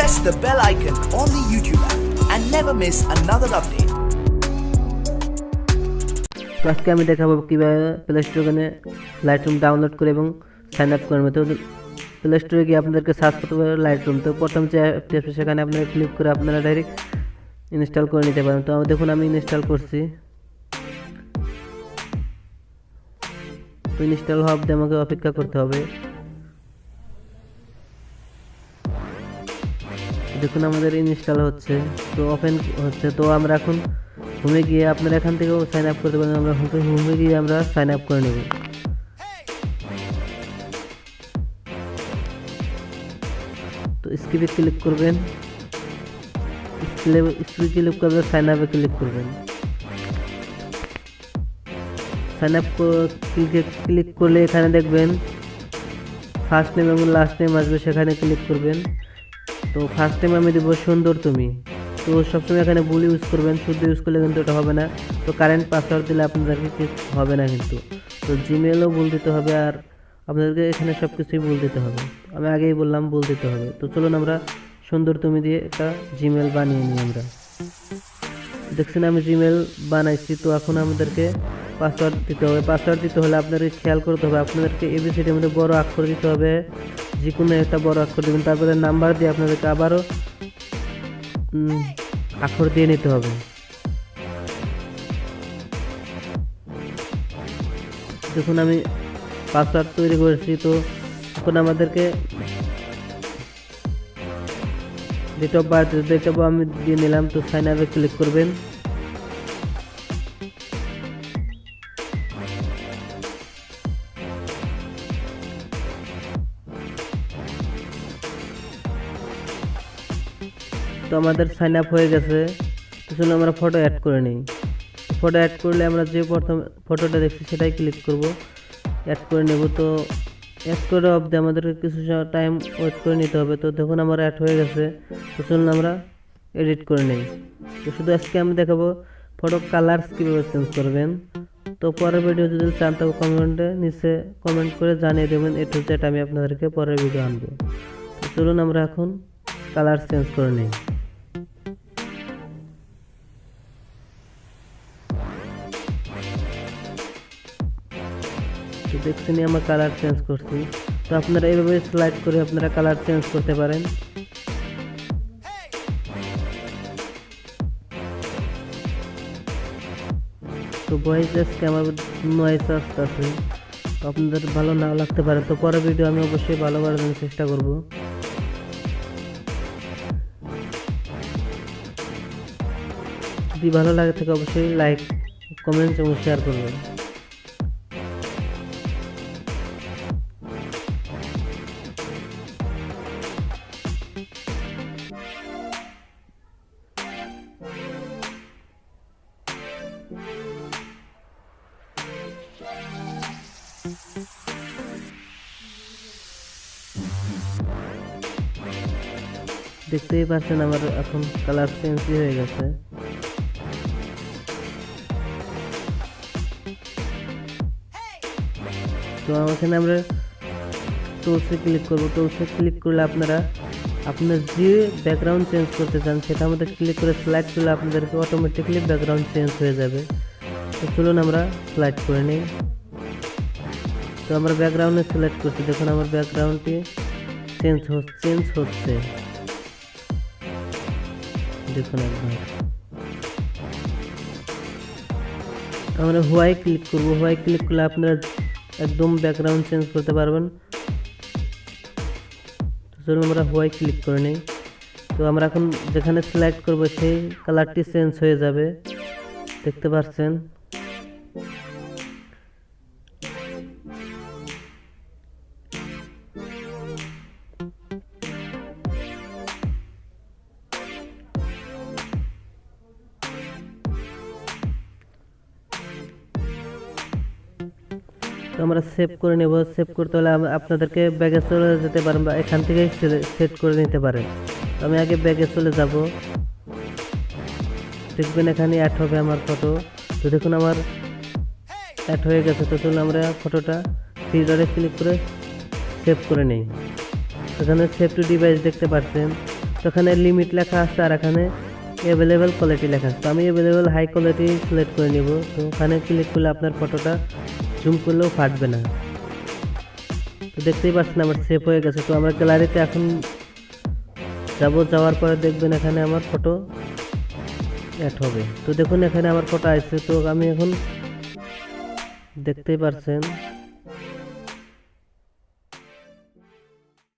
press the bell icon on the YouTube app and never miss another update. তো আজকে আমি দেখাবো কিভাবে প্লে স্টোরে লাইটরুম ডাউনলোড করে এবং সাইন আপ করবে। তো প্লে স্টোরে গিয়ে আপনাদেরকে সার্চ করতে হবে লাইটরুম। তো প্রথম যে অ্যাপটি আছে সেখানে আপনারা ক্লিক করে আপনারা ডাইরেক্ট ইনস্টল করে নিতে পারেন। তো দেখুন আমি ইনস্টল করছি। তো ইনস্টল হওয়া অবধি আমাকে অপেক্ষা করতে হবে। দেখুন আমাদের ইনস্টল হচ্ছে, তো ওপেন হচ্ছে। তো আমরা এখন হোমে গিয়ে আপনারা এখান থেকেও সাইন আপ করতে পারেন। আমরা হোমে গিয়ে আমরা সাইন আপ করে নেব। তো স্ক্রিপে ক্লিক করবেন, স্ক্রিপে ক্লিক করবেন, সাইন আপে ক্লিক করবেন। সাইন আপ ক্লিক করলে এখানে দেখবেন ফার্স্ট নেম এবং লাস্ট নেম আসবে, সেখানে ক্লিক করবেন। তো ফার্স্ট নেম আমি দেবো সুন্দর তুমি। তো সবসময় এখানে ভুল ইউজ করবেন, শুদ্ধ ইউজ করলে কিন্তু এটা হবে না। তো কারেন্ট পাসওয়ার্ড দিলে আপনাদেরকে কিছু হবে না কিন্তু। তো জিমেলও ভুল দিতে হবে, আর আপনাদেরকে এখানে সব কিছুই ভুল দিতে হবে। আমি আগেই বললাম ভুল দিতে হবে। তো চলুন আমরা সুন্দর তুমি দিয়ে একটা জিমেল বানিয়ে নিই। আমরা দেখছেন আমি জিমেল বানাইছি। তো এখন আমাদেরকে পাসওয়ার্ড দিতে হবে। পাসওয়ার্ড দিতে হলে আপনাদেরকে খেয়াল করতে হবে, আপনাদেরকে এবিসিডির মধ্যে বড় অক্ষর দিতে হবে, যে কোনো একটা বড় অক্ষর দেবেন। তারপরে নাম্বার দিয়ে আপনাদেরকে আবারও অক্ষর দিয়ে নিতে হবে। দেখুন আমি পাসওয়ার্ড তৈরি করেছি। তো এখন আমাদেরকে ডেট অফ বার্থ আমি দিয়ে নিলাম। তো সাইন আপে ক্লিক করবেন। তো আমাদের সাইন আপ হয়ে গেছে। তো চলুন আমরা ফটো অ্যাড করে নিই। ফটো অ্যাড করলে আমরা যে প্রথম ফটোটা দেখছি সেটাই ক্লিক করব, অ্যাড করে নেব। তো অ্যাড করে অবধি আমাদেরকে কিছু টাইম ওয়েট করে নিতে হবে। তো দেখুন আমার অ্যাড হয়ে গেছে। তো চলুন আমরা এডিট করে নিই। তো শুধু আজকে আমি দেখাবো ফটো কালার কীভাবে চেঞ্জ করবেন। তো পরের ভিডিও যদি চান তো কমেন্টে নিচে কমেন্ট করে জানিয়ে দেবেন, এ টু জেড আমি আপনাদেরকে পরের ভিডিও আনবো। তো চলুন আমরা এখন কালার চেঞ্জ করে নিই। তো দেখছেন আমরা কালার চেঞ্জ করছি। তো আপনারা এইভাবে স্লাইড করে আপনারা কালার চেঞ্জ করতে পারেন। তো ভয়েস আজকে আমার নয়েজ আসতেছে, তো আপনাদের ভালো নাও লাগতে পারে। তো পরের ভিডিও আমি অবশ্যই ভালো করার জন্য চেষ্টা করব। যদি ভালো লাগে থাকে অবশ্যই লাইক, কমেন্ট এবং শেয়ার করবেন। দেখতেই পাচ্ছেন আমার এখন কালার চেঞ্জ হয়ে গেছে। তো এখানে আমরা টুলসে ক্লিক করব। টুলসে ক্লিক করলে আপনারা আপনার যে ব্যাকগ্রাউন্ড চেঞ্জ করতে চান সেটা আমাদের ক্লিক করে স্লাইড করলে আপনাদেরকে অটোমেটিকলি ব্যাকগ্রাউন্ড চেঞ্জ হয়ে যাবে। তো চলুন আমরা স্লাইড করে নিই। তো আমরা ব্যাকগ্রাউন্ডে সিলেক্ট করছি। দেখুন আমার ব্যাকগ্রাউন্ডটি চেঞ্জ হচ্ছে। দেখুন একবার আমরা হোয়াইট ক্লিক করব। হোয়াইট ক্লিক করলে আপনারা একদম ব্যাকগ্রাউন্ড চেঞ্জ করতে পারবেন। তো চলুন আমরা হোয়াইট ক্লিক করে নিই। তো আমরা এখন যেখানে সিলেক্ট করব সেই কালারটি চেঞ্জ হয়ে যাবে, দেখতে পাচ্ছেন। তো আমরা সেভ করে নেব। সেভ করতে হলে আপনাদেরকে ব্যাগে চলে যেতে পারেন বা এখান থেকে সেট করে নিতে পারেন। তো আমি আগে ব্যাগে চলে যাব। দেখবেন এখানে অ্যাড হবে আমার ফটো। তো দেখুন আমার অ্যাড হয়ে গেছে। তো চলুন আমরা ফটোটা থ্রি ক্লিক করে সেভ করে নেই। এখানে সেভ টু ডিভাইস দেখতে পাচ্ছেন। তো এখানে লিমিট লেখা আছে আর এখানে অ্যাভেলেবেল কোয়ালিটি লেখা আছে। তো আমি অ্যাভেলেবেল হাই কোয়ালিটি সিলেক্ট করে নিব। তো ওখানে ক্লিক করলে আপনার ফটোটা জুম করলেও ফাটবে না। তো দেখতেই পাচ্ছেন আমার সেভ হয়ে গেছে। তো আমরা গ্যালারিতে এখন যাওয়ার পরে দেখবেন এখানে আমার ফটো অ্যাড হবে। তো দেখুন এখানে আমার ফটো আসছে। তো আমি এখন দেখতেই পাচ্ছেন